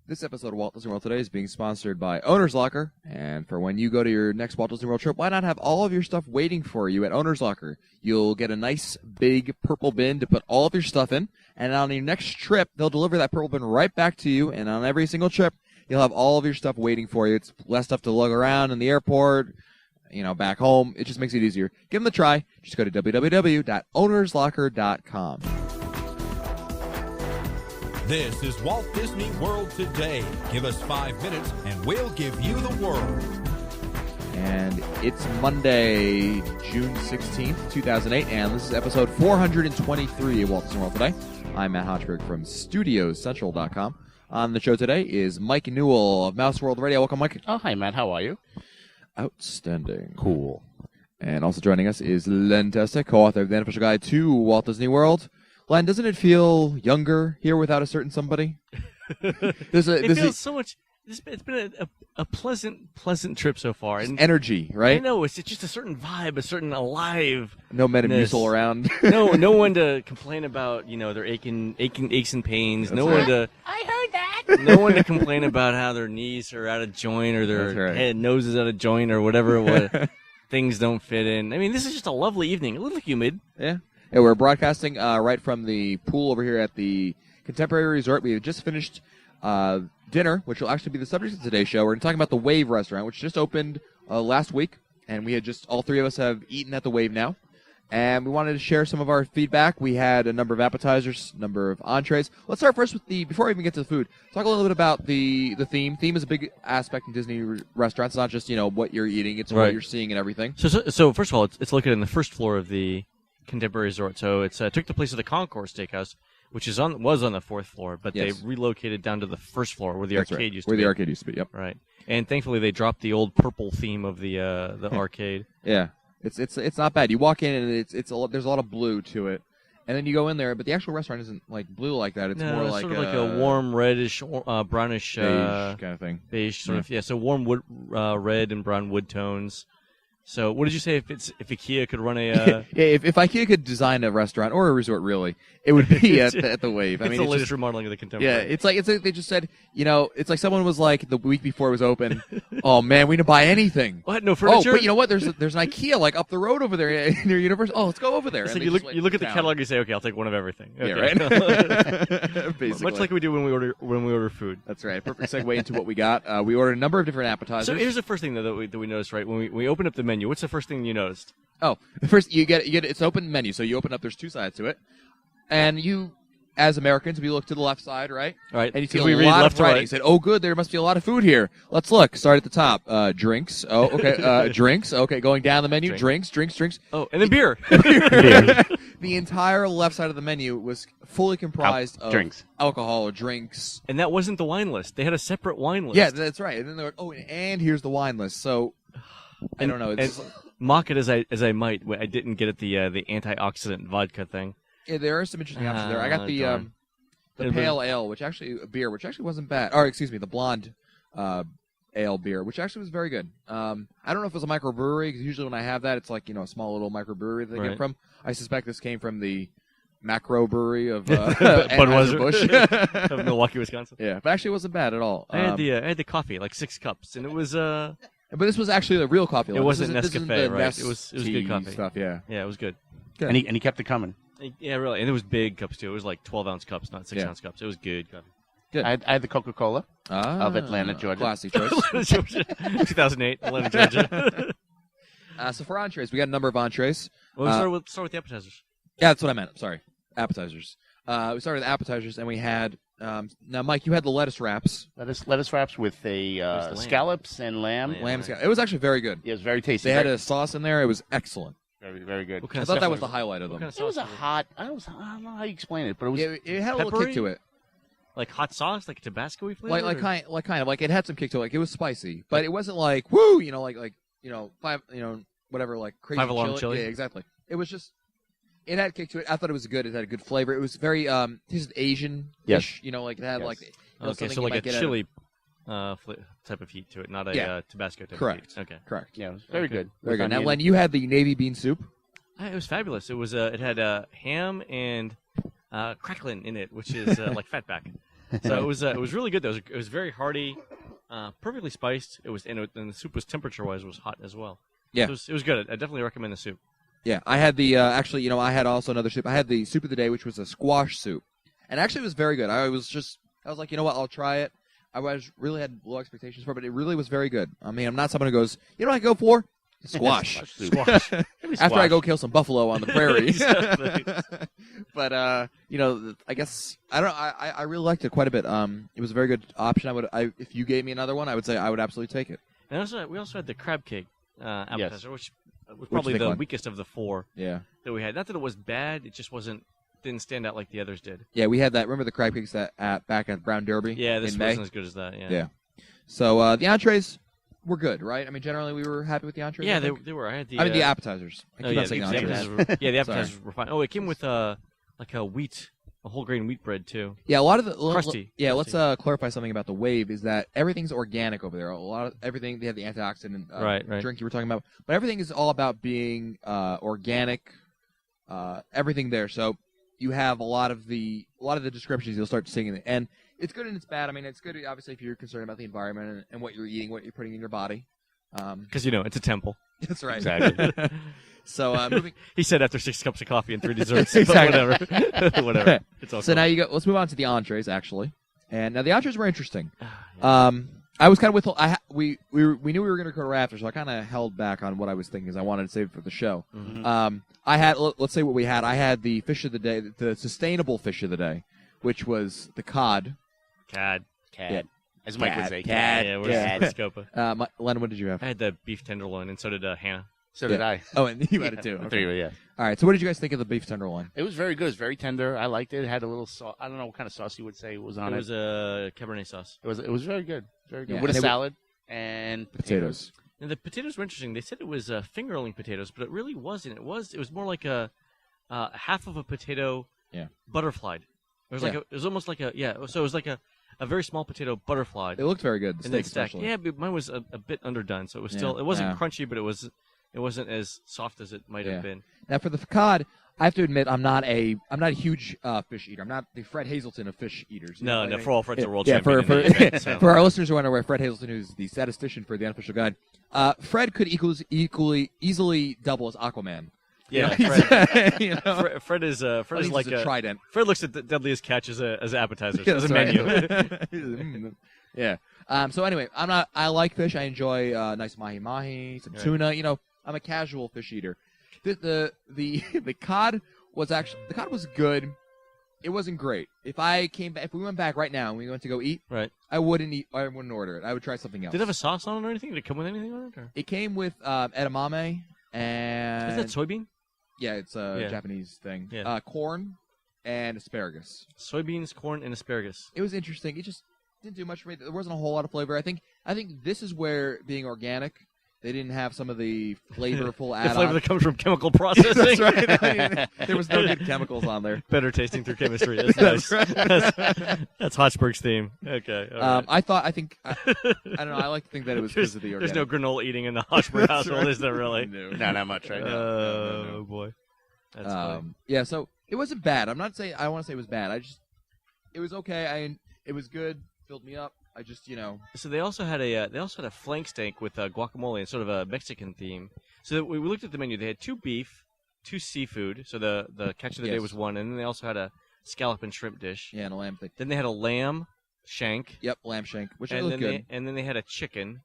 This episode of Walt Disney World Today is being sponsored by Owner's Locker. And for when you go to your next Walt Disney World trip, why not have all of your stuff waiting for you at Owner's Locker? You'll get a nice big purple bin to put all of your stuff in. And on your next trip, they'll deliver that purple bin right back to you. And on every single trip, you'll have all of your stuff waiting for you. It's less stuff to lug around in the airport, back home. It just makes it easier. Give them a try. Just go to www.ownerslocker.com. This is Walt Disney World Today. Give us 5 minutes and we'll give you the world. And it's Monday, June 16th, 2008, and this is episode 423 of Walt Disney World Today. I'm Matt Hochberg from StudiosCentral.com. On the show today is Mike Newell of Mouse World Radio. Welcome, Mike. Oh, hi, Matt. How are you? Outstanding. Cool. And also joining us is Len Testa, co-author of The Unofficial Guide to Walt Disney World. Len, doesn't it feel younger here without a certain somebody? It feels so much. It's been a pleasant trip so far. And energy, right? I know it's just a certain vibe, a certain alive. No Metamucil around. no one to complain about. Their aches and pains. That's no right. one to. I heard that. No one to complain about how their knees are out of joint or their nose is out of joint or whatever. Things don't fit in. I mean, this is just a lovely evening. A little humid. Yeah. Yeah, we're broadcasting right from the pool over here at the Contemporary Resort. We have just finished dinner, which will actually be the subject of today's show. We're going to talk about the Wave restaurant, which just opened last week, and we had all three of us have eaten at the Wave now. And we wanted to share some of our feedback. We had a number of appetizers, a number of entrees. Let's start first with before we even get to the food, talk a little bit about the theme. Theme is a big aspect in Disney restaurants. It's not just, what you're eating, it's what you're seeing and everything. So first of all, it's located on the first floor of the Contemporary Resort. So it's took the place of the Concourse Steakhouse, which was on the fourth floor, but they relocated down to the first floor where the arcade used to be. Where the arcade used to be, yep. Right. And thankfully they dropped the old purple theme of the arcade. Yeah. It's not bad. You walk in and there's a lot of blue to it. And then you go in there, but the actual restaurant isn't like blue like that. It's more like sort of like a warm reddish brownish beige kind of thing. Beige sort of, yeah, so warm wood red and brown wood tones. So, what did you say if IKEA could run a? Yeah, if IKEA could design a restaurant or a resort, really, it would be at the Wave. It's the latest remodeling of the Contemporary. Yeah, it's like they just said, it's like someone was like the week before it was open. Oh man, we didn't buy anything. What? No furniture? Oh, but you know what? There's an IKEA like up the road over there near Universal. Oh, let's go over there. It's like you look at the catalog and you say, okay, I'll take one of everything. Okay. Yeah, right. Basically, much like we do when we order food. That's right. Perfect segue into what we got. We ordered a number of different appetizers. So here's the first thing though, that we noticed, right? When we open up the menu, what's the first thing you noticed? Oh, the first you get it's an open menu, so you open up. There's two sides to it, and you, as Americans, we look to the left side, right? Right. And you see a lot of variety. You said, "Oh, good, there must be a lot of food here. Let's look." Start at the top. Drinks. Oh, okay. Drinks. Okay, going down the menu. Drinks. Oh, and then beer. The entire left side of the menu was fully comprised of drinks, alcohol, drinks, and that wasn't the wine list. They had a separate wine list. Yeah, that's right. And then they're like, "Oh, and here's the wine list." So, I don't know. It's mock it as I might. I didn't get at the antioxidant vodka thing. Yeah, there are some interesting options there. I got the pale ale, which actually wasn't bad. Or excuse me, the blonde ale beer, which actually was very good. I don't know if it was a microbrewery, because usually when I have that, it's like a small little microbrewery that they get from. I suspect this came from the macro brewery of Budweiser of Milwaukee, Wisconsin. Yeah, but actually it wasn't bad at all. I had the coffee, like 6 cups, and it was But this was actually the real coffee. It wasn't Nescafe, right? It was good coffee stuff. Yeah, it was good. And he kept it coming. Yeah, really, and it was big cups too. It was like 12-ounce cups, not 6-ounce cups. It was good coffee. Good. I had the Coca-Cola of Atlanta, Georgia. Classy choice. 2008, Atlanta, Georgia. So for entrees, we got a number of entrees. Well, we start with the appetizers. Yeah, that's what I meant. Sorry, appetizers. We started with appetizers, and we had. Now, Mike, you had the lettuce wraps. Lettuce wraps with scallops and lamb. Lamb scallops. It was actually very good. Yeah, it was very tasty. They had a sauce in there. It was excellent. Very, very good. I thought that was the highlight of them. It was a hot. I don't know how you explain it, but it was. It had a little kick to it. Like hot sauce, like Tabasco-y flavor. Like kind of like it had some kick to it. Like it was spicy, but it wasn't like woo. Whatever, like crazy 5 alarm chili. Yeah, exactly. It was just. It had kick to it. I thought it was good. It had a good flavor. It was very tasted Asian-ish. Yes. Like it had like. Okay, so like a chili type of heat to it, not a Tabasco type of heat. Okay. Correct. Yeah, it was very good. Very good. Now, Len, you had the navy bean soup. It was fabulous. It was it had ham and crackling in it, which is like fatback. So it was really good. Though. It was very hearty, perfectly spiced. It was and the soup was temperature-wise was hot as well. Yeah. So it was good. I definitely recommend the soup. Yeah, I had the actually, I had also another soup. I had the soup of the day, which was a squash soup, and actually it was very good. I was like, you know what, I'll try it. I really had low expectations for it, but it really was very good. I mean, I'm not someone who goes, you know what I go for? Squash. Squash. After I go kill some buffalo on the prairie. Exactly. But I guess I really liked it quite a bit. It was a very good option. If you gave me another one, I would say I would absolutely take it. And we also had the crab cake appetizer, which was probably the weakest of the four that we had. Not that it was bad, it just didn't stand out like the others did. Yeah, we had that. Remember the crab cakes back at Brown Derby? Yeah, this in wasn't May? as good as that. Yeah. Yeah. So the entrees were good, right? I mean, generally we were happy with the entrees. Yeah, they were. I had the. the appetizers. I keep on saying the entrees. appetizers. The appetizers were fine. Oh, it came with a whole grain wheat bread too. Yeah, a lot of the crusty. Yeah, crusty. let's clarify something about the Wave. Is that everything's organic over there? A lot of everything. They have the antioxidant right. drink you were talking about, but everything is all about being organic. Everything there. So you have a lot of the descriptions you'll start seeing in it, and it's good and it's bad. I mean, it's good obviously if you're concerned about the environment and what you're eating, what you're putting in your body. Because it's a temple. That's right. Exactly. So moving. He said after 6 cups of coffee and 3 desserts. Exactly. But whatever. It's all So cool. now let's move on to the entrees actually, and now the entrees were interesting. I was kind of we knew we were going to go after, so I kind of held back on what I was thinking because I wanted to save it for the show. Mm-hmm. I had let's say what we had. I had the fish of the day, the sustainable fish of the day, which was the cod. Cad. Yeah. As Mike would Cad. say. Cad. Yeah, Cad. where's Scopa? Len, what did you have? I had the beef tenderloin, and so did Hannah. So did I. Oh, and you had it too. The Okay. three of you, yeah. All right. So what did you guys think of the beef tenderloin? It was very good. It was very tender. I liked it. It had a little sauce. I don't know what kind of sauce you would say was on it. It was a Cabernet sauce. It was very good. Very good. Yeah, With and a it salad and Potatoes. And the potatoes were interesting. They said it was fingerling potatoes, but it really wasn't. It was more like a half of a potato, butterflied. It was almost like So it was like a very small potato butterflied. It looked very good. The and then steak stacked. especially. Yeah, but mine was a bit underdone, so it was Yeah. still. It wasn't Yeah. crunchy, but it wasn't as soft as it might have been. Now for the cod, I have to admit I'm not a huge fish eater. I'm not the Fred Hazelton of fish eaters. No, for all Fred's a world yeah, champion. for in the event, so. for our listeners who wonder where Fred Hazelton, who's the statistician for the Unofficial Guide, Fred could easily double as Aquaman. Yeah, Fred, Fred is like a trident. Fred looks at the deadliest catch as appetizers, Yeah, as a that's menu. Yeah. So anyway, I like fish. I enjoy nice mahi, some tuna. I'm a casual fish eater. The cod was good. It wasn't great. If we went back right now and we went to go eat, Right. I wouldn't order it. I would try something else. Did it have a sauce on it or anything? Did it come with anything on it? Or? It came with edamame and Is that soybean? yeah, it's a Yeah. Japanese thing. Yeah. Corn and asparagus. Soybeans, corn, and asparagus. It was interesting. It just didn't do much for me. There wasn't a whole lot of flavor. I think this is where being organic, they didn't have some of the flavorful The add-ons. flavor that comes from chemical processing. That's right. I mean, there was no good chemicals on there. Better tasting through chemistry. That's That's nice. right. That's Hochberg's theme. Okay. All right. I don't know. I like to think that it was because of the organic. There's no granola eating in the Hochberg household, right. is there really? No. No, not much right now. Oh, boy. That's funny. Yeah, so it wasn't bad. I want to say it was bad. It was okay. It was good. Filled me up. I just, So they also had a flank steak with guacamole and sort of a Mexican theme. So we looked at the menu. They had 2 beef, 2 seafood. So the catch of the day was 1, and then they also had a scallop and shrimp dish. Yeah, and a lamb thing. Then they had a lamb shank. Yep, lamb shank, which and looked good. and then they had a chicken.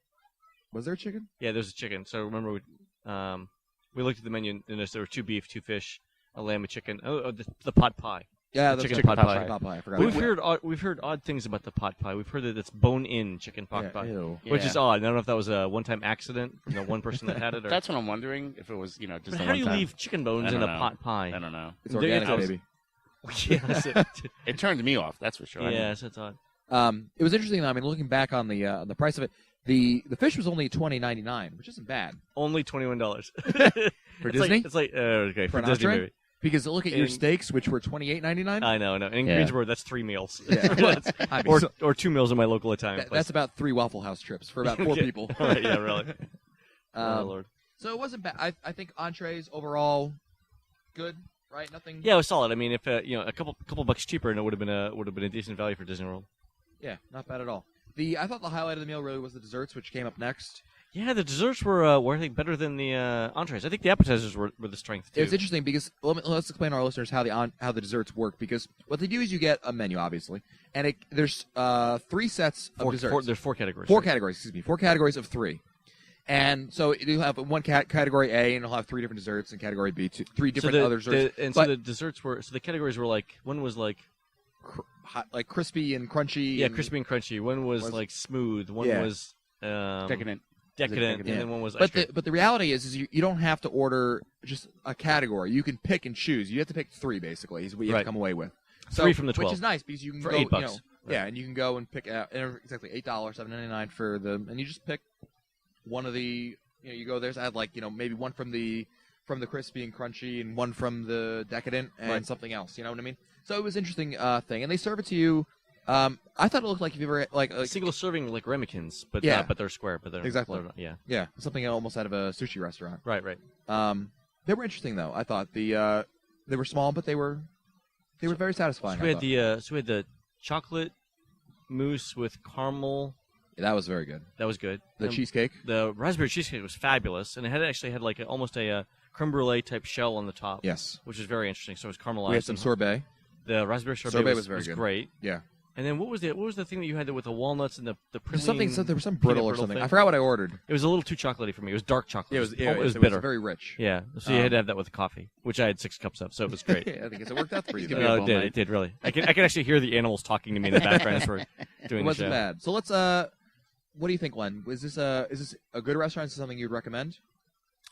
Was there chicken? Yeah, there's a chicken. So remember, we looked at the menu, and there were 2 beef, 2 fish, a lamb, a chicken. The pot pie. Yeah, The the chicken pot pie. Pot pie. I forgot. We've heard odd things about the pot pie. We've heard that it's bone-in chicken pot pie, Ew. which Yeah. is odd. I don't know if that was a one-time accident from the one person that had it. Or... That's what I'm wondering. If it was, just But a how do you one-time. leave chicken bones I in a don't know. pot pie? I don't know. It's There- organic, I was- baby. Yes, It turned me off. That's for sure. yes, it's odd. It was interesting though. I mean, looking back on the price of it, the fish was only $20.99, which isn't bad Only $21 for It's Disney. Like, it's like okay For for an Disney entree? movie. Because look at your In- steaks, which were $28.99. I know. In Yeah. Greensboro, that's 3 meals. Yeah. That's- I mean, or 2 meals in my local Italian that's place. about 3 Waffle House trips for about 4 Yeah. people. Right, yeah, really. Oh Um, Lord. So it wasn't bad. I think entrees overall good. right? Nothing. Yeah, it was solid. I mean, if a couple bucks cheaper, and it would have been a decent value for Disney World. Yeah, not bad at all. I thought the highlight of the meal really was the desserts, which came up next. Yeah, the desserts were I think better than the entrees. I think the appetizers were the strength too. It was interesting because let's explain to our listeners how the desserts work, because what they do is you get a menu, obviously, and there's 3 sets of desserts. There's 4 categories. 4 categories, excuse me. 4 categories of 3. And so you have one category A, and it'll have 3 different desserts, and category B, 3 different other desserts. So the desserts were, so the categories were like, one was like like crispy and crunchy. Yeah, crispy and crunchy. One was like smooth. One was decadent. And then one was. But the reality is you don't have to order just a category. You can pick and choose. You have to pick 3 basically. Is what you have to come away with. So, 3 from the 12, which is nice because you can for go, $8. Yeah, and you can go and pick out exactly $8, $7.99 for and you just pick one of the. You go there's add maybe one from the crispy and crunchy and one from the decadent and something else. You know what I mean? So it was an interesting thing, and they serve it to you. I thought it looked like if you ever like single serving like ramekins, but but they're square, but they're exactly yeah something almost out of a sushi restaurant. Right. They were interesting though. I thought they were small, but they were very satisfying. So we had the chocolate mousse with caramel. Yeah, that was very good. That was good. The cheesecake, the raspberry cheesecake was fabulous, and it had like almost a creme brulee type shell on the top. Yes, which is very interesting. So it was caramelized. We had some sorbet. The raspberry sorbet was very good. Great. Yeah. And then what was the thing that you had with the walnuts and the something? There was some brittle or something. Thing. I forgot what I ordered. It was a little too chocolatey for me. It was dark chocolate. It was bitter. It was very rich. Yeah. So you had to have that with coffee, which I had 6 cups of. So it was great. I think it worked out for you. No, it did really. I can actually hear the animals talking to me in the background as we're doing the show. It wasn't bad. So let's. What do you think, Len? Is this a good restaurant? Is this something you'd recommend?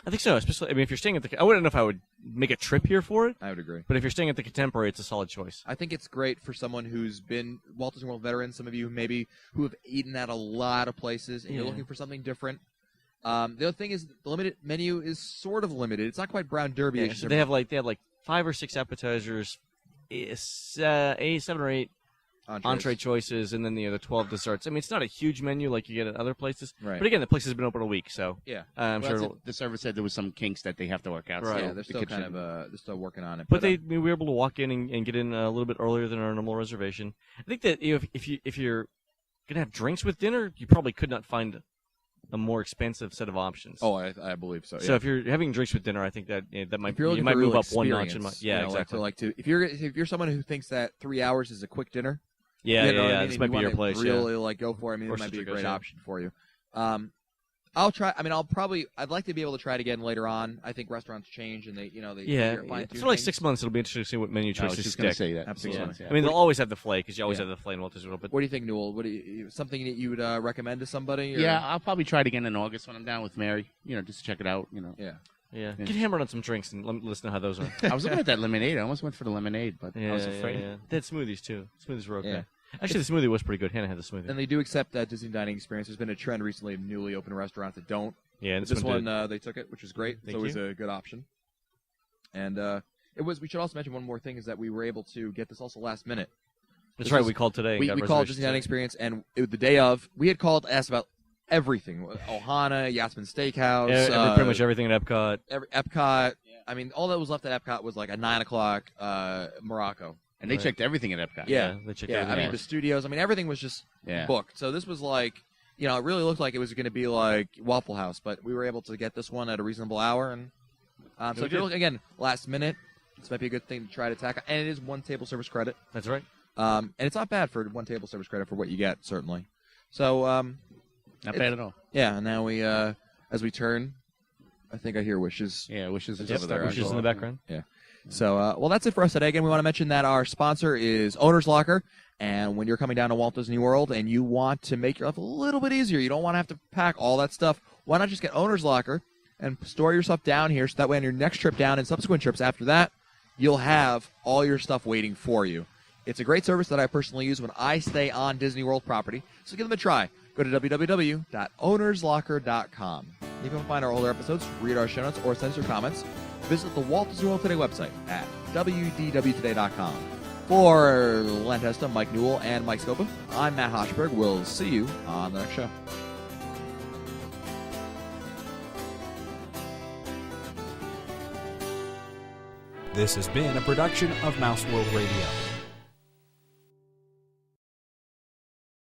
I think so, especially. I mean, if you're staying at I wouldn't know if I would make a trip here for it. I would agree. But if you're staying at the Contemporary, it's a solid choice. I think it's great for someone who's been Walt Disney World veteran. Some of you who have eaten at a lot of places, and you're looking for something different. The other thing is the limited menu is sort of limited. It's not quite Brown Derby. Yeah, so they have like 5 or 6 appetizers, 7 or 8 entree choices, and then the other 12 desserts. I mean, it's not a huge menu like you get at other places. Right. But again, the place has been open a week, so yeah, I'm sure the server said there was some kinks that they have to work out. Right. So Yeah, they're still they're still working on it. But we were able to walk in and get in a little bit earlier than our normal reservation. I think that if you're gonna have drinks with dinner, you probably could not find a more expensive set of options. Oh, I believe so. Yeah. So if you're having drinks with dinner, I think that that might you might move up one experience, notch. Exactly. If you're someone who thinks that 3 hours is a quick dinner. Yeah. This might be your place. Really, go for it. I mean, it might be a great option for you. I'll try. I mean, I'd like to be able to try it again later on. I think restaurants change, and they for like 6 months, it'll be interesting to see what menu choices stick. stick. Say that. Absolutely. Yeah. I mean, they'll always have the filet because you always have the filet in Walt Disney World. But what do you think, Newell? Something that you would recommend to somebody? Or? Yeah, I'll probably try it again in August when I'm down with Mary. Just to check it out. Yeah. Get hammered on some drinks and let us know how those are. I was looking at that lemonade. I almost went for the lemonade, but I was afraid. Yeah. They had smoothies too. Smoothies were okay. Yeah. Actually, the smoothie was pretty good. Hannah had the smoothie. And they do accept that Disney dining experience. There's been a trend recently of newly open restaurants that don't. Yeah, and this one they took it, which is great. So it was a good option. And we should also mention one more thing is that we were able to get this also last minute. That's right. We called today. We called Disney Dining Experience, and the day of, we had called to ask about everything. Ohana, Yasmin Steakhouse. Pretty much everything at Epcot. Epcot. Yeah. I mean, all that was left at Epcot was like a 9 o'clock Morocco. And they checked everything at Epcot. Yeah. They checked everything. I mean, the studios. I mean, everything was just booked. So this was like, it really looked like it was going to be like Waffle House, but we were able to get this one at a reasonable hour. And so if you're looking, again, last minute, this might be a good thing to try to tackle. And it is 1 table service credit. That's right. And it's not bad for 1 table service credit for what you get, certainly. So not bad at all. Yeah, and now we, as we turn, I think I hear Wishes. Yeah, Wishes is over there. Wishes in the background. Yeah. So, well, that's it for us today. Again, we want to mention that our sponsor is Owner's Locker. And when you're coming down to Walt Disney World and you want to make your life a little bit easier, you don't want to have to pack all that stuff, why not just get Owner's Locker and store your stuff down here so that way on your next trip down and subsequent trips after that, you'll have all your stuff waiting for you. It's a great service that I personally use when I stay on Disney World property, so give them a try. Go to www.ownerslocker.com. You can find our older episodes, read our show notes, or send us your comments. Visit the Walt Disney World Today website at wdwtoday.com. For Len Testa, Mike Newell, and Mike Scopa, I'm Matt Hochberg. We'll see you on the next show. This has been a production of Mouse World Radio.